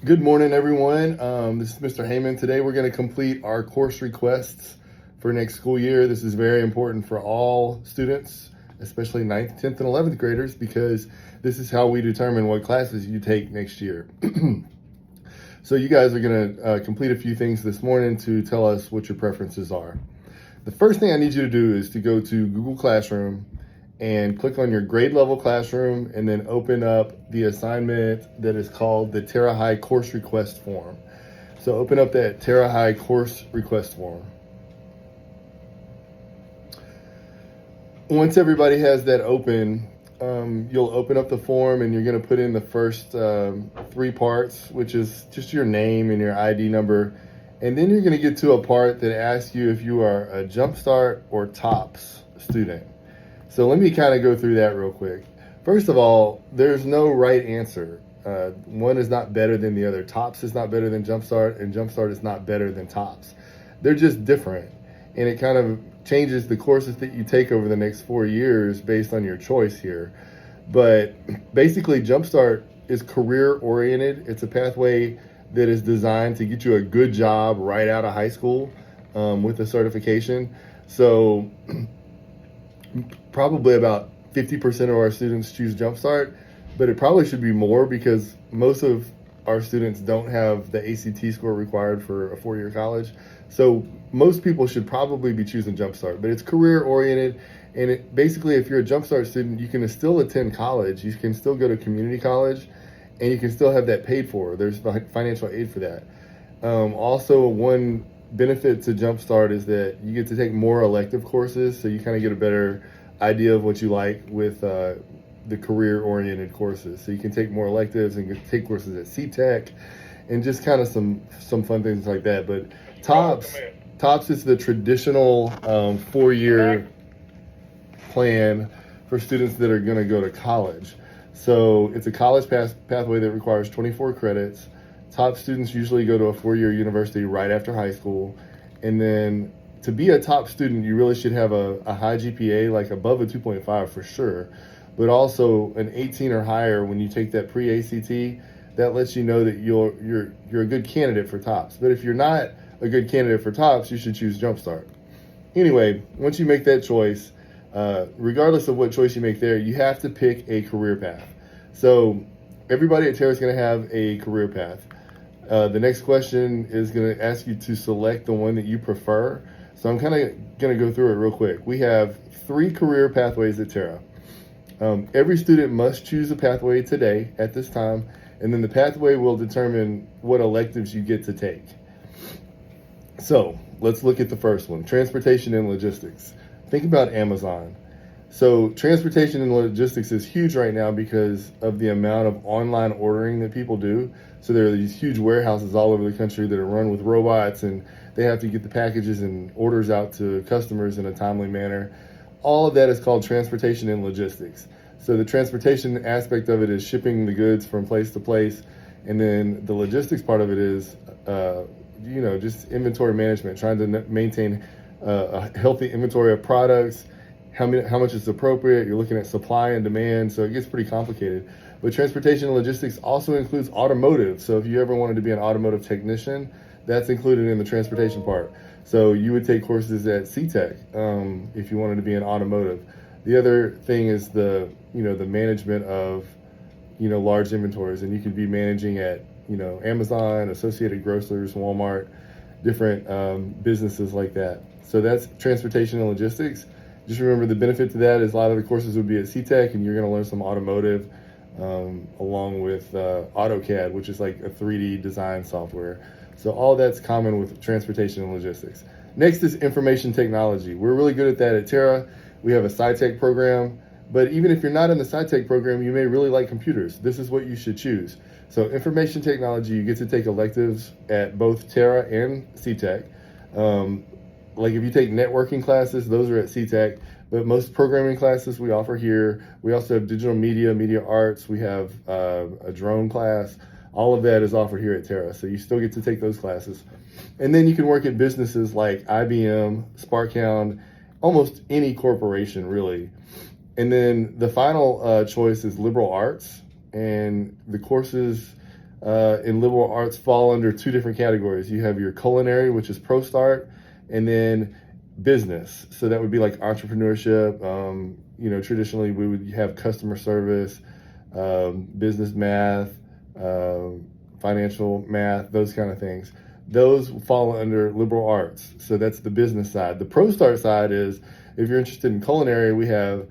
Good morning, everyone. This is Mr. Heyman. Today we're going to complete our course requests for next school year. This is very important for all students, especially 9th, 10th, and 11th graders, because this is how we determine what classes you take next year. So you guys are going to complete a few things this morning to tell us what your preferences are. The first thing I need you to do is to go to Google Classroom and click on your grade level classroom and then open up the assignment that is called the Terra High course request form. So open up that Terra High course request form. Once everybody has that open, you'll open up the form and you're going to put in the first 3 parts, which is just your name and your ID number. And then you're going to get to a part that asks you if you are a Jumpstart or TOPS student. So let me kind of go through that real quick. First of all, there's no right answer. One is not better than the other. TOPS is not better than Jumpstart, and Jumpstart is not better than TOPS. They're just different, and it kind of changes the courses that you take over the next 4 years based on your choice here. But basically, Jumpstart is career-oriented. It's a pathway that is designed to get you a good job right out of high school with a certification. So probably about 50% of our students choose Jumpstart, but it probably should be more because most of our students don't have the ACT score required for a 4-year college. So most people should probably be choosing Jumpstart, but it's career oriented. And basically, if you're a Jumpstart student, you can still attend college. You can still go to community college and you can still have that paid for. There's financial aid for that. Also, one benefit to Jumpstart is that you get to take more elective courses, so you kind of get a better idea of what you like with the career-oriented courses. So you can take more electives and take courses at CTEC and just kind of some fun things like that. But TOPS is the traditional 4-year plan for students that are going to go to college. So it's a college pathway that requires 24 credits. Top students usually go to a 4-year university right after high school. And then to be a top student, you really should have a high GPA, like above a 2.5 for sure, but also an 18 or higher when you take that pre-ACT. That lets you know that you're a good candidate for TOPS. But if you're not a good candidate for TOPS, you should choose Jumpstart. Anyway, once you make that choice, regardless of what choice you make there, you have to pick a career path. So everybody at Terra is going to have a career path. The next question is going to ask you to select the one that you prefer. So I'm kind of going to go through it real quick. We have 3 career pathways at Terra. Every student must choose a pathway today at this time, and then the pathway will determine what electives you get to take. So let's look at the first one, transportation and logistics. Think about Amazon. So transportation and logistics is huge right now because of the amount of online ordering that people do. So there are these huge warehouses all over the country that are run with robots, and they have to get the packages and orders out to customers in a timely manner. All of that is called transportation and logistics. So the transportation aspect of it is shipping the goods from place to place. And then the logistics part of it is, just inventory management, trying to maintain a healthy inventory of products, how much is appropriate. You're looking at supply and demand, so it gets pretty complicated. But transportation and logistics also includes automotive. So if you ever wanted to be an automotive technician, that's included in the transportation part. So you would take courses at CTEC if you wanted to be in automotive. The other thing is the management of large inventories, and you could be managing at Amazon, Associated Grocers, Walmart, different businesses like that. So that's transportation and logistics. Just remember the benefit to that is a lot of the courses would be at CTEC, and you're going to learn some automotive along with AutoCAD, which is like a 3D design software. So all that's common with transportation and logistics. Next is information technology. We're really good at that at Terra. We have a SciTech program, but even if you're not in the SciTech program, you may really like computers. This is what you should choose. So information technology, you get to take electives at both Terra and CTEC. Like if you take networking classes, those are at CTEC, but most programming classes we offer here. We also have digital media arts. We have a drone class. All of that is offered here at Terra, so you still get to take those classes. And then you can work at businesses like IBM, SparkHound, almost any corporation really. And then the final choice is liberal arts, and the courses in liberal arts fall under two different categories. You have your culinary, which is ProStart, and then business. So that would be like entrepreneurship. Traditionally we would have customer service, business math, financial math, those kind of things. Those fall under liberal arts. So that's the business side. The ProStart side is, if you're interested in culinary, we have,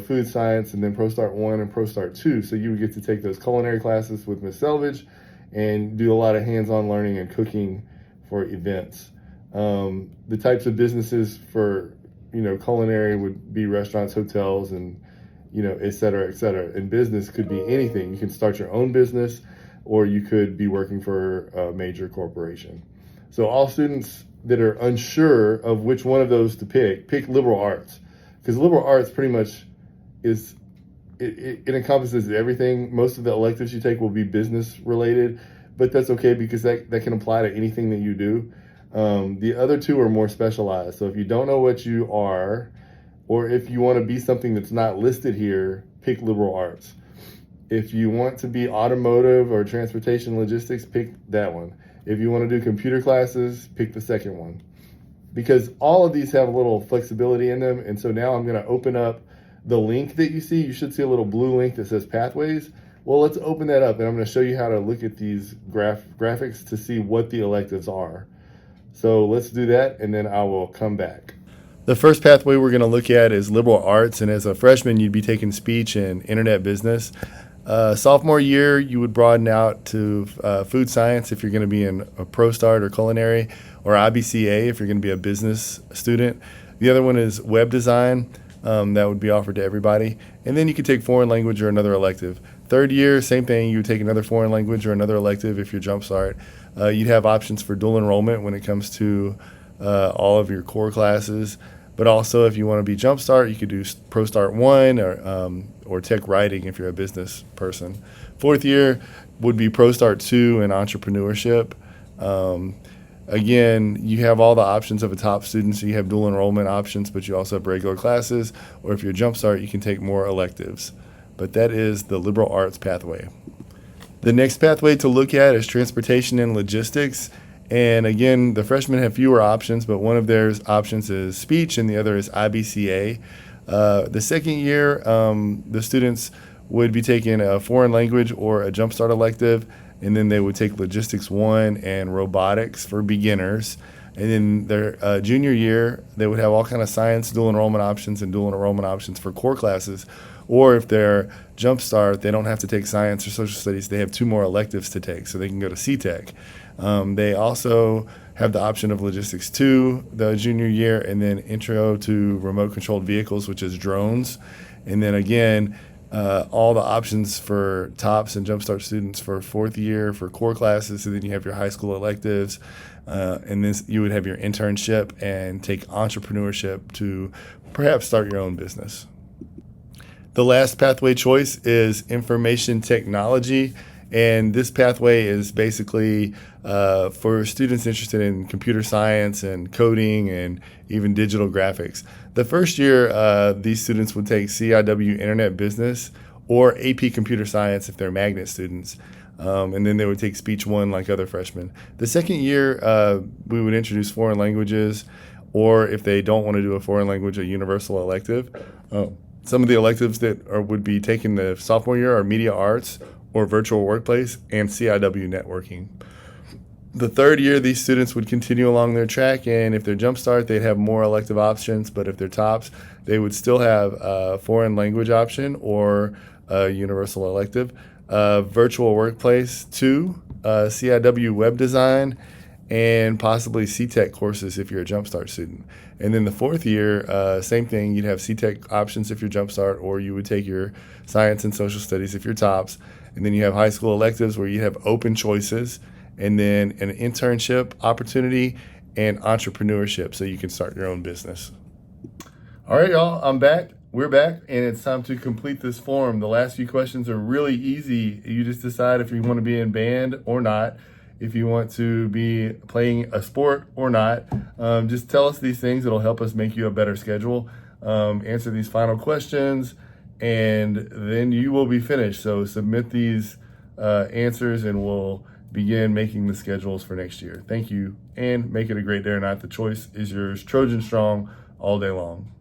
food science, and then ProStart 1 and ProStart 2. So you would get to take those culinary classes with Miss Selvage and do a lot of hands-on learning and cooking for events. The types of businesses for, culinary would be restaurants, hotels, and, et cetera, et cetera. And business could be anything. You can start your own business, or you could be working for a major corporation. So all students that are unsure of which one of those to pick liberal arts, because liberal arts pretty much it encompasses everything. Most of the electives you take will be business related, but that's okay because that can apply to anything that you do. The other two are more specialized. So if you don't know what you are, or if you want to be something that's not listed here, pick liberal arts. If you want to be automotive or transportation logistics, pick that one. If you want to do computer classes, pick the second one. Because all of these have a little flexibility in them. And so now I'm going to open up the link that you see. You should see a little blue link that says Pathways. Well, let's open that up, and I'm going to show you how to look at these graphics to see what the electives are. So let's do that, and then I will come back. The first pathway we're going to look at is liberal arts, and as a freshman, you'd be taking speech and internet business. Sophomore year, you would broaden out to food science if you're going to be in a ProStart or culinary, or IBCA if you're going to be a business student. The other one is web design. That would be offered to everybody. And then you could take foreign language or another elective. Third year, same thing. You would take another foreign language or another elective if you're Jumpstart. You'd have options for dual enrollment when it comes to all of your core classes. But also, if you want to be Jumpstart, you could do ProStart 1 or Tech Writing if you're a business person. Fourth year would be ProStart 2 and entrepreneurship. Again, you have all the options of a top student, so you have dual enrollment options, but you also have regular classes, or if you're Jumpstart, you can take more electives. But that is the liberal arts pathway. The next pathway to look at is transportation and logistics. And again, the freshmen have fewer options, but one of their options is speech and the other is IBCA. The second year, the students would be taking a foreign language or a Jumpstart elective, and then they would take Logistics 1 and Robotics for beginners. And then their junior year, they would have all kind of science dual enrollment options and dual enrollment options for core classes. Or if they're Jumpstart, they don't have to take science or social studies. They have 2 more electives to take, so they can go to CTech. They also have the option of Logistics 2 the junior year, and then Intro to Remote Controlled Vehicles, which is drones. And then again, all the options for TOPS and Jumpstart students for fourth year for core classes. So then you have your high school electives, and then you would have your internship and take entrepreneurship to perhaps start your own business. The last pathway choice is information technology. And this pathway is basically for students interested in computer science and coding and even digital graphics. The first year, these students would take CIW Internet Business or AP Computer Science if they're magnet students. And then they would take Speech 1 like other freshmen. The second year, we would introduce foreign languages, or if they don't want to do a foreign language, a universal elective. Some of the electives that would be taken the sophomore year are media arts, or virtual workplace, and CIW networking. The third year, these students would continue along their track, and if they're Jumpstart, they'd have more elective options, but if they're TOPS, they would still have a foreign language option or a universal elective, virtual workplace 2, CIW web design, and possibly CTech courses if you're a Jumpstart student. And then the fourth year, same thing, you'd have CTech options if you're Jumpstart, or you would take your science and social studies if you're TOPS. And then you have high school electives where you have open choices, and then an internship opportunity and entrepreneurship so you can start your own business. All right, y'all, I'm back. We're back, and it's time to complete this form. The last few questions are really easy. You just decide if you want to be in band or not, if you want to be playing a sport or not. Just tell us these things. It'll help us make you a better schedule. Answer these final questions, and then you will be finished. So submit these answers, and we'll begin making the schedules for next year. Thank you, and make it a great day or night. The choice is yours. Trojan Strong all day long.